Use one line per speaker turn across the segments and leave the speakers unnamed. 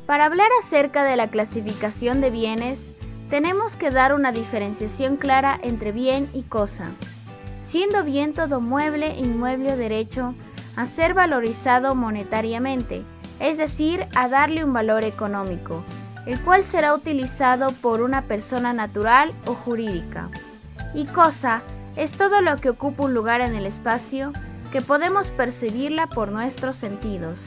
Para hablar acerca de la clasificación de bienes, tenemos que dar una diferenciación clara entre bien y cosa, siendo bien todo mueble, inmueble o derecho a ser valorizado monetariamente, es decir, a darle un valor económico, el cual será utilizado por una persona natural o jurídica. Y cosa es todo lo que ocupa un lugar en el espacio, que podemos percibirla por nuestros sentidos.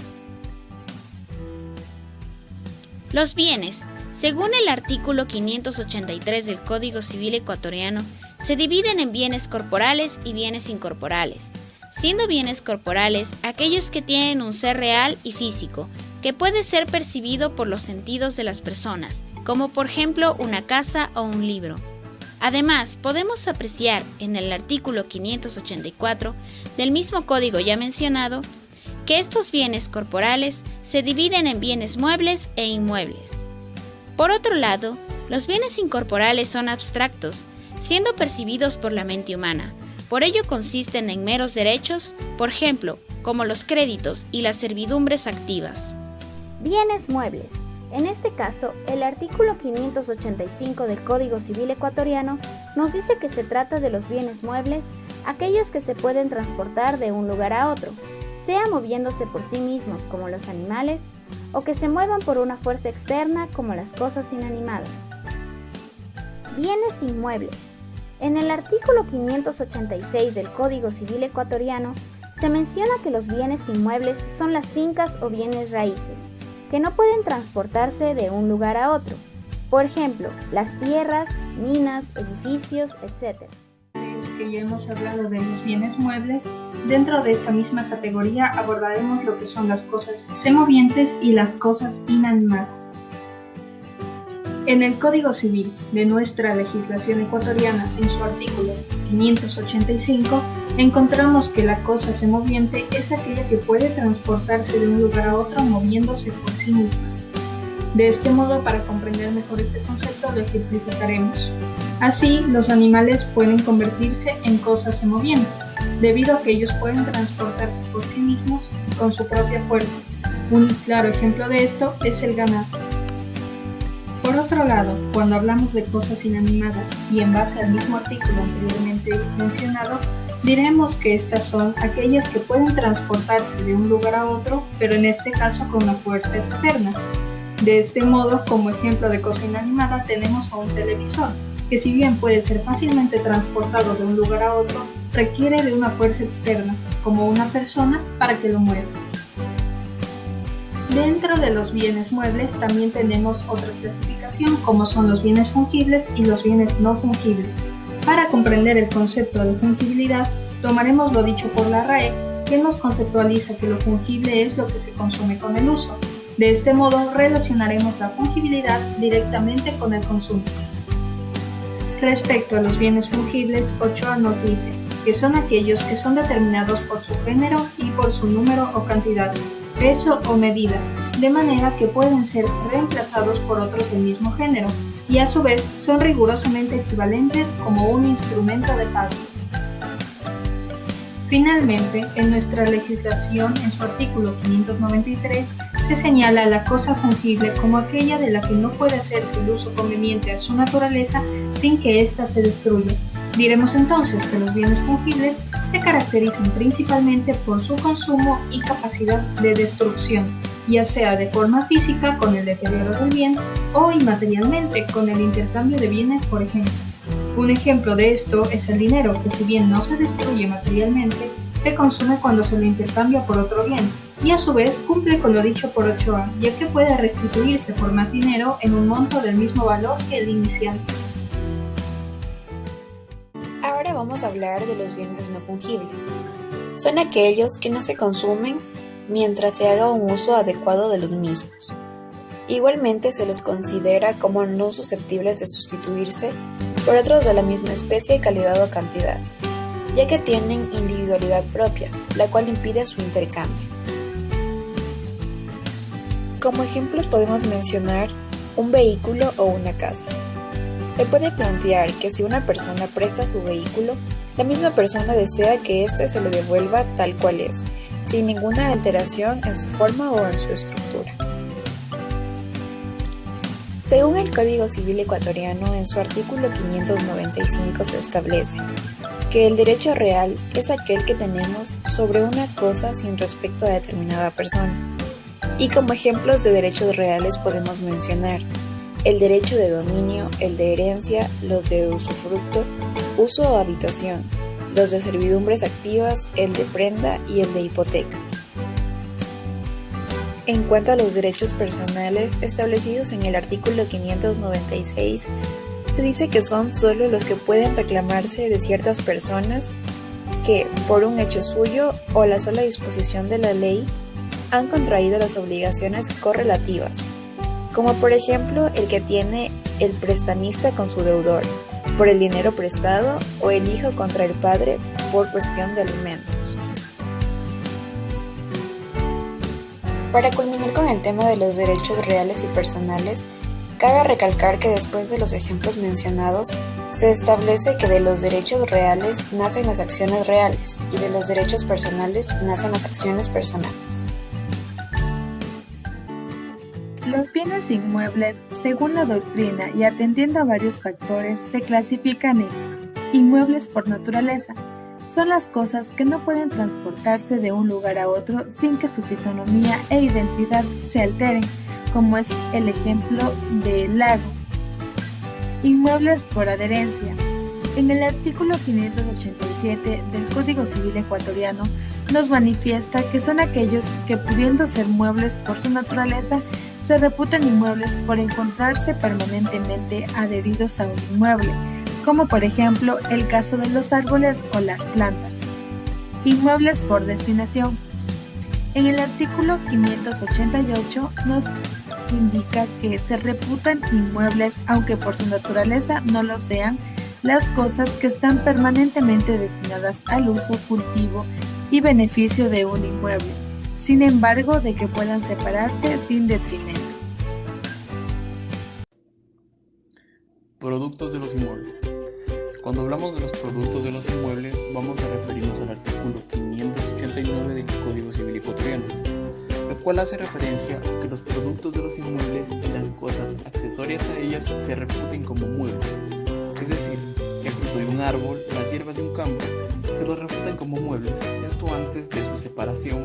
Los bienes, según el artículo 583 del Código Civil ecuatoriano, se dividen en bienes corporales y bienes incorporales, siendo bienes corporales aquellos que tienen un ser real y físico, que puede ser percibido por los sentidos de las personas, como por ejemplo una casa o un libro. Además, podemos apreciar en el artículo 584 del mismo código ya mencionado, que estos bienes corporales se dividen en bienes muebles e inmuebles. Por otro lado, los bienes incorporales son abstractos, siendo percibidos por la mente humana. Por ello consisten en meros derechos, por ejemplo, como los créditos y las servidumbres activas.
Bienes muebles. En este caso, el artículo 585 del Código Civil ecuatoriano nos dice que se trata de los bienes muebles, aquellos que se pueden transportar de un lugar a otro, sea moviéndose por sí mismos como los animales, o que se muevan por una fuerza externa como las cosas inanimadas. Bienes inmuebles. En el artículo 586 del Código Civil ecuatoriano se menciona que los bienes inmuebles son las fincas o bienes raíces, que no pueden transportarse de un lugar a otro. Por ejemplo, las tierras, minas, edificios, etc.
Que ya hemos hablado de los bienes muebles, dentro de esta misma categoría abordaremos lo que son las cosas semovientes y las cosas inanimadas. En el Código Civil de nuestra legislación ecuatoriana, en su artículo 585, encontramos que la cosa semoviente es aquella que puede transportarse de un lugar a otro moviéndose por sí misma. De este modo, para comprender mejor este concepto, lo ejemplificaremos. Así, los animales pueden convertirse en cosas semovientes, debido a que ellos pueden transportarse por sí mismos con su propia fuerza. Un claro ejemplo de esto es el ganado. Por otro lado, cuando hablamos de cosas inanimadas y en base al mismo artículo anteriormente mencionado, diremos que estas son aquellas que pueden transportarse de un lugar a otro, pero en este caso con una fuerza externa. De este modo, como ejemplo de cosa inanimada, tenemos a un televisor, que si bien puede ser fácilmente transportado de un lugar a otro, requiere de una fuerza externa, como una persona, para que lo mueva. Dentro de los bienes muebles también tenemos otra clasificación, como son los bienes fungibles y los bienes no fungibles. Para comprender el concepto de fungibilidad, tomaremos lo dicho por la RAE, que nos conceptualiza que lo fungible es lo que se consume con el uso. De este modo, relacionaremos la fungibilidad directamente con el consumo. Respecto a los bienes fungibles, Ochoa nos dice que son aquellos que son determinados por su género y por su número o cantidad, peso o medida, de manera que pueden ser reemplazados por otros del mismo género, y a su vez son rigurosamente equivalentes como un instrumento de pago. Finalmente, en nuestra legislación, en su artículo 593, se señala la cosa fungible como aquella de la que no puede hacerse el uso conveniente a su naturaleza sin que ésta se destruya. Diremos entonces que los bienes fungibles se caracterizan principalmente por su consumo y capacidad de destrucción, ya sea de forma física con el deterioro del bien o inmaterialmente con el intercambio de bienes, por ejemplo. Un ejemplo de esto es el dinero, que si bien no se destruye materialmente, se consume cuando se lo intercambia por otro bien, y a su vez cumple con lo dicho por Ochoa, ya que puede restituirse por más dinero en un monto del mismo valor que el inicial.
Ahora vamos a hablar de los bienes no fungibles. Son aquellos que no se consumen mientras se haga un uso adecuado de los mismos. Igualmente se los considera como no susceptibles de sustituirse por otros de la misma especie, calidad o cantidad, ya que tienen individualidad propia, la cual impide su intercambio. Como ejemplos podemos mencionar un vehículo o una casa. Se puede plantear que si una persona presta su vehículo, la misma persona desea que éste se le devuelva tal cual es, sin ninguna alteración en su forma o en su estructura. Según el Código Civil ecuatoriano, en su artículo 595 se establece que el derecho real es aquel que tenemos sobre una cosa sin respecto a determinada persona. Y como ejemplos de derechos reales podemos mencionar el derecho de dominio, el de herencia, los de usufructo, uso o habitación, los de servidumbres activas, el de prenda y el de hipoteca. En cuanto a los derechos personales establecidos en el artículo 596, se dice que son solo los que pueden reclamarse de ciertas personas que, por un hecho suyo o la sola disposición de la ley, han contraído las obligaciones correlativas, como por ejemplo el que tiene el prestamista con su deudor, por el dinero prestado, o el hijo contra el padre por cuestión de alimentos. Para culminar con el tema de los derechos reales y personales, cabe recalcar que después de los ejemplos mencionados, se establece que de los derechos reales nacen las acciones reales y de los derechos personales nacen las acciones personales.
Los bienes inmuebles, según la doctrina y atendiendo a varios factores, se clasifican en inmuebles por naturaleza. Son las cosas que no pueden transportarse de un lugar a otro sin que su fisonomía e identidad se alteren, como es el ejemplo del lago. Inmuebles por adherencia. En el artículo 587 del Código Civil ecuatoriano nos manifiesta que son aquellos que, pudiendo ser muebles por su naturaleza, se reputan inmuebles por encontrarse permanentemente adheridos a un inmueble, como por ejemplo el caso de los árboles o las plantas. Inmuebles por destinación. En el artículo 588 nos indica que se reputan inmuebles, aunque por su naturaleza no lo sean, las cosas que están permanentemente destinadas al uso, cultivo y beneficio de un inmueble, sin embargo de que puedan separarse sin detrimento.
Productos de los inmuebles. Cuando hablamos de los productos de los inmuebles, vamos a referirnos al artículo 589 del Código Civil ecuatoriano, el cual hace referencia a que los productos de los inmuebles y las cosas accesorias a ellas se reputen como muebles. Es decir, el fruto de un árbol, las hierbas de un campo, se los reputan como muebles, esto antes de su separación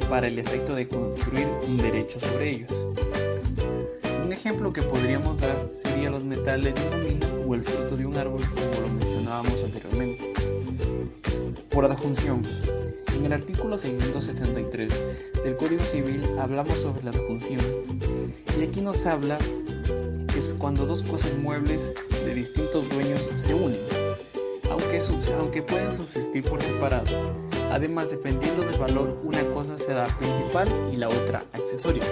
para el efecto de construir un derecho sobre ellos. Un ejemplo que podríamos dar sería los metales de una mina o el fruto de un árbol, como lo mencionábamos anteriormente. Por adjunción. En el artículo 673 del Código Civil hablamos sobre la adjunción, y aquí nos habla que es cuando dos cosas muebles de distintos dueños se unen, aunque pueden subsistir por separado. Además, dependiendo del valor, una cosa será principal y la otra accesoria.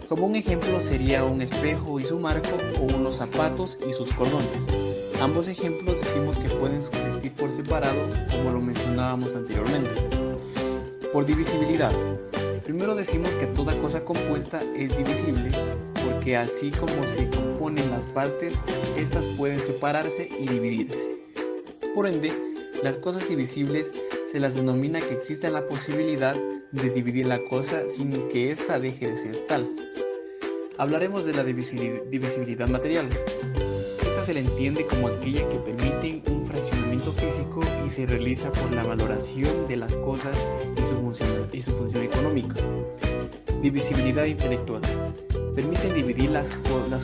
Como un ejemplo sería un espejo y su marco, o unos zapatos y sus cordones. Ambos ejemplos decimos que pueden subsistir por separado, como lo mencionábamos anteriormente. Por divisibilidad. Primero decimos que toda cosa compuesta es divisible, porque así como se componen las partes, estas pueden separarse y dividirse. Por ende, las cosas divisibles se las denomina que existe la posibilidad de dividir la cosa sin que ésta deje de ser tal. Hablaremos de la divisibilidad material. Esta se le entiende como aquella que permite un fraccionamiento físico y se realiza por la valoración de las cosas y su función económica. Divisibilidad intelectual. Permiten dividir las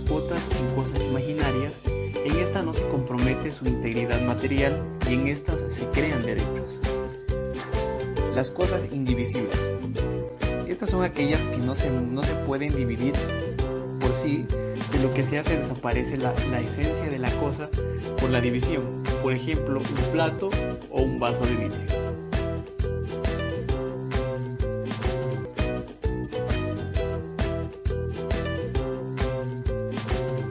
cuotas en cosas imaginarias. En esta no se compromete su integridad material y en estas se crean derechos. Las cosas indivisibles. Estas son aquellas que no se pueden dividir por sí, de lo que se hace desaparece la esencia de la cosa por la división, por ejemplo, un plato o un vaso de vidrio.